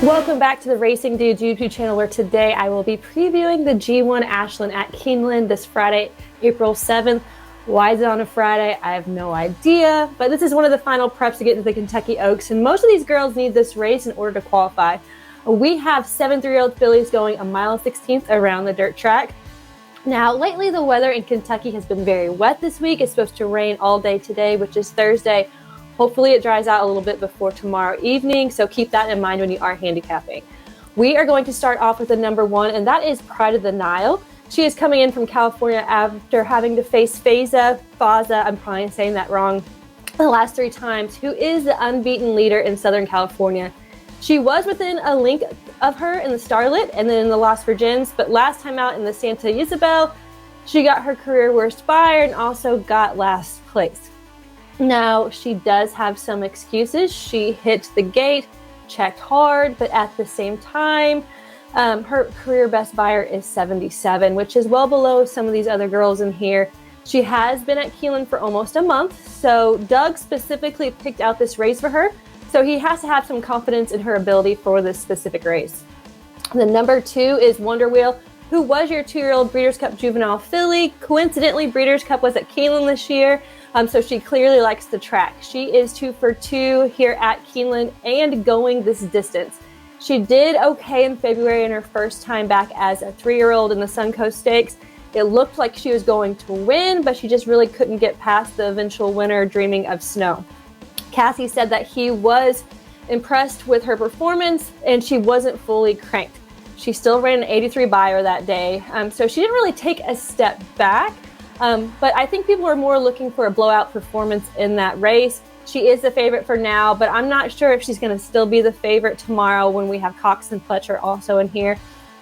Welcome back to the Racing Dudes YouTube channel, where today I will be previewing the G1 Ashland at Keeneland this Friday, April 7th. Why is it on a Friday? I have no idea, but this is one of the final preps to get into the Kentucky Oaks, and most of these girls need this race in order to qualify. We have 7 3-year-old fillies going 1 1/16 around the dirt track. Now, lately the weather in Kentucky has been very wet this week. It's supposed to rain all day today, which is Thursday. Hopefully it dries out a little bit before tomorrow evening, so keep that in mind when you are handicapping. We are going to start off with the number 1, and that is Pride of the Nile. She is coming in from California after having to face Faza, I'm probably saying that wrong, the last 3 times, who is the unbeaten leader in Southern California. She was within a link of her in the Starlet and then in the Las Virgins, but last time out in the Santa Isabel, she got her career worst buyer and also got last place. Now, she does have some excuses. She hit the gate, checked hard, but at the same time, her career best buyer is 77, which is well below some of these other girls in here. She has been at Keeneland for almost a month, so Doug specifically picked out this race for her, so he has to have some confidence in her ability for this specific race. The number 2 is Wonder Wheel, who was your 2-year-old Breeders Cup Juvenile Filly. Coincidentally, Breeders Cup was at Keeneland this year, so she clearly likes the track. She is 2 for 2 here at Keeneland and going this distance. She did okay in February in her first time back as a 3-year-old in the Suncoast Stakes. It looked like she was going to win, but she just really couldn't get past the eventual winner, Dreaming of Snow. Cassie said that he was impressed with her performance and she wasn't fully cranked. She still ran an 83 buyer that day, so she didn't really take a step back. But I think people are more looking for a blowout performance in that race. She is the favorite for now, but I'm not sure if she's going to still be the favorite tomorrow when we have Cox and Fletcher also in here.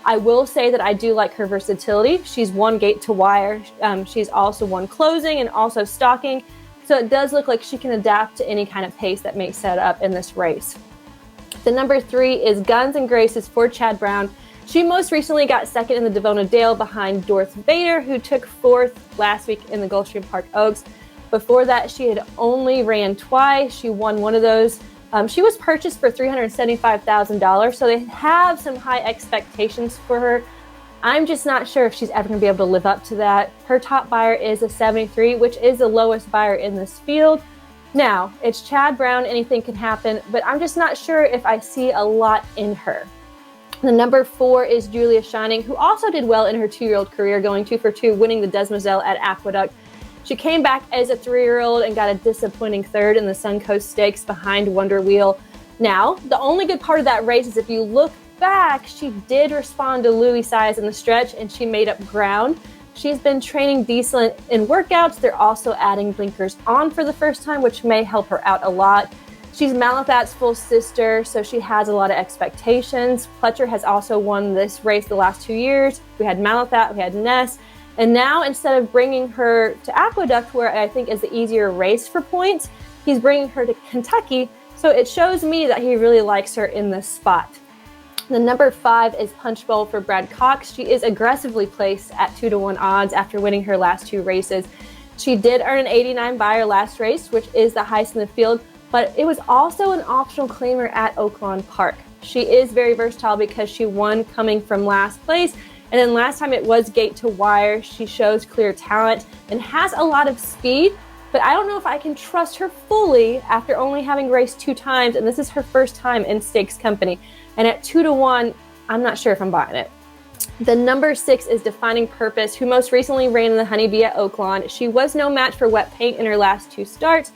I will say that I do like her versatility. She's won gate to wire. She's also won closing and also stalking. So it does look like she can adapt to any kind of pace that may set up in this race. The number 3 is Guns and Graces for Chad Brown. She most recently got second in the Devona Dale behind Dorth Vader, who took 4th last week in the Gulfstream Park Oaks. Before that, she had only ran twice. She won one of those. She was purchased for $375,000, so they have some high expectations for her. I'm just not sure if she's ever going to be able to live up to that. Her top buyer is a 73, which is the lowest buyer in this field. Now, it's Chad Brown, anything can happen, but I'm just not sure if I see a lot in her. The number 4 is Julia Shining, who also did well in her 2-year-old career, going 2 for 2, winning the Demoiselle at Aqueduct. She came back as a 3-year-old and got a disappointing 3rd in the Suncoast Stakes behind Wonder Wheel. Now, the only good part of that race is if you look back, she did respond to Louis size in the stretch and she made up ground. She's been training decent in workouts. They're also adding blinkers on for the first time, which may help her out a lot. She's Malathat's full sister, so she has a lot of expectations. Fletcher has also won this race the last 2 years. We had Malathat, we had Ness, and now instead of bringing her to Aqueduct, where I think is the easier race for points, he's bringing her to Kentucky, so it shows me that he really likes her in this spot. The number 5 is Punch Bowl for Brad Cox. She is aggressively placed at 2-1 odds after winning her last 2 races. She did earn an 89 buyer last race, which is the highest in the field, but it was also an optional claimer at Oaklawn Park. She is very versatile because she won coming from last place, and then last time it was gate to wire. She shows clear talent and has a lot of speed, but I don't know if I can trust her fully after only having raced 2 times, and this is her first time in stakes company. And at 2-1, I'm not sure if I'm buying it. The number 6 is Defining Purpose, who most recently ran in the Honeybee at Oaklawn. She was no match for wet paint in her last 2 starts,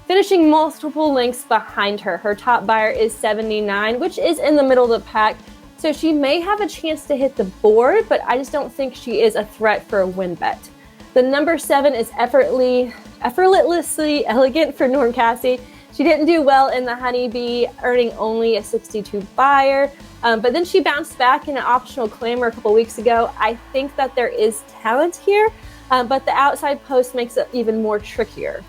finishing multiple lengths behind her. Her top buyer is 79, which is in the middle of the pack, so she may have a chance to hit the board, but I just don't think she is a threat for a win bet. The number 7 is Effortlessly Elegant for Norm Cassie. She didn't do well in the Honeybee, earning only a 62 buyer, but then she bounced back in an optional claimer a couple weeks ago. I think that there is talent here, but the outside post makes it even more trickier.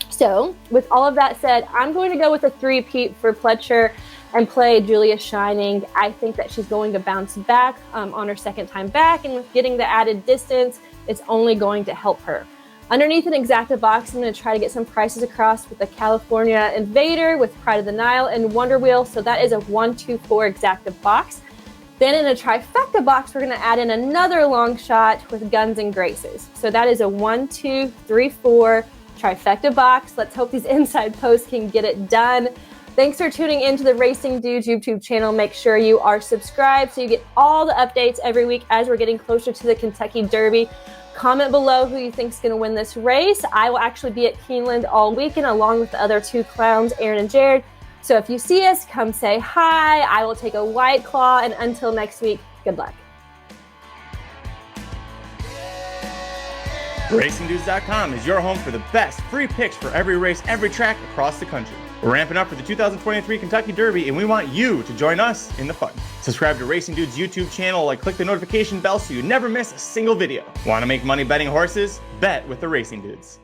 So with all of that said, I'm going to go with a 3-peat for Fletcher and play Julia Shining. I think that she's going to bounce back on her second time back, and with getting the added distance, it's only going to help her. Underneath an exacta box, I'm going to try to get some prices across with the California Invader, with Pride of the Nile, and Wonder Wheel. So that is a 1, 2, 4 exacta box. Then in a trifecta box, we're going to add in another long shot with Guns and Graces. So that is a 1, 2, 3, 4 trifecta box. Let's hope these inside posts can get it done. Thanks for tuning into the Racing Dudes YouTube channel. Make sure you are subscribed so you get all the updates every week as we're getting closer to the Kentucky Derby. Comment below who you think is going to win this race. I will actually be at Keeneland all weekend along with the other two clowns, Aaron and Jared. So if you see us, come say hi. I will take a White Claw, and until next week, good luck. RacingDudes.com is your home for the best free picks for every race, every track across the country. We're ramping up for the 2023 Kentucky Derby, and we want you to join us in the fun. Subscribe to Racing Dudes YouTube channel and click the notification bell so you never miss a single video. Want to make money betting horses? Bet with the Racing Dudes.